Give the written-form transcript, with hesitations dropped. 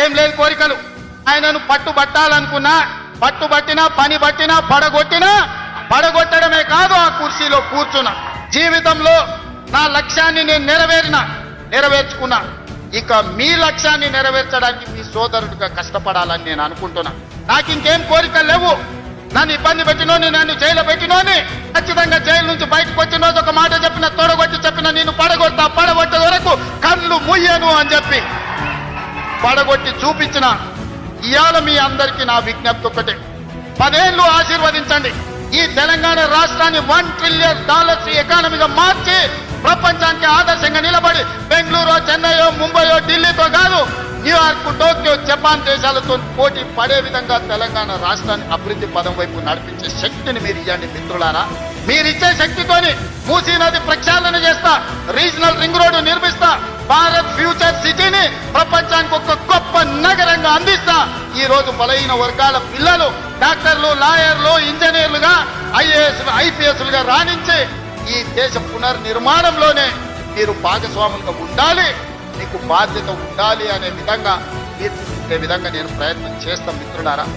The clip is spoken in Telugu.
ఏం లేదు కోరికలు. ఆయనను పట్టుబట్టాలనుకున్నా, పట్టుబట్టినా, పని బట్టినా, పడగొట్టడమే కాదు ఆ కుర్చీలో కూర్చున్నా. జీవితంలో నా లక్ష్యాన్ని నేను నెరవేర్చుకున్నా. ఇక మీ లక్ష్యాన్ని నెరవేర్చడానికి మీ సోదరుడిగా కష్టపడాలని నేను అనుకుంటున్నా. నాకు ఇంకేం కోరికలు లేవు. నన్ను ఇబ్బంది పెట్టినోని, నన్ను జైలు పెట్టినోని ఖచ్చితంగా జైలు నుంచి బయటకు వచ్చిన రోజు ఒక మాట చెప్పిన, తొడగొట్టి చెప్పిన, నేను పడగొట్టే వరకు కళ్ళు ముయ్యను అని చెప్పి పడగొట్టి చూపించిన. ఇవాళ మీ అందరికీ నా విజ్ఞప్తి ఒకటే, 10 ఏళ్ళు ఆశీర్వదించండి. ఈ తెలంగాణ రాష్ట్రాన్ని $1 ట్రిలియన్ ఎకానమీగా మార్చి ప్రపంచానికి ఆదర్శంగా నిలబడి బెంగళూరు, చెన్నైయో, ముంబైయో, ఢిల్లీతో కాదు, న్యూయార్క్, టోక్యో, జపాన్ దేశాలతో పోటీ పడే విధంగా తెలంగాణ రాష్ట్రాన్ని అభివృద్ధి పదం వైపు నడిపించే శక్తిని మీరు ఇవ్వండి మిత్రులారా. మీరిచ్చే శక్తితోని మూసీ నది ప్రక్షాళన చేస్తా, రీజనల్ రింగ్ రోడ్డు నిర్మిస్తా, భారత్ ఫ్యూచర్ సిటీని ప్రపంచానికి ఒక గొప్ప నగరంగా అందిస్తా. ఈ రోజు బలహీన వర్గాల పిల్లలు డాక్టర్లు, లాయర్లు, ఇంజనీర్లుగా, IAS, IPSలుగా రాణించి ఈ దేశ పునర్నిర్మాణంలోనే మీరు భాగస్వాములుగా ఉండాలి, మీకు బాధ్యత ఉండాలి అనే విధంగా తీర్చిదిద్దే విధంగా నేను ప్రయత్నం చేస్తాం మిత్రులారా.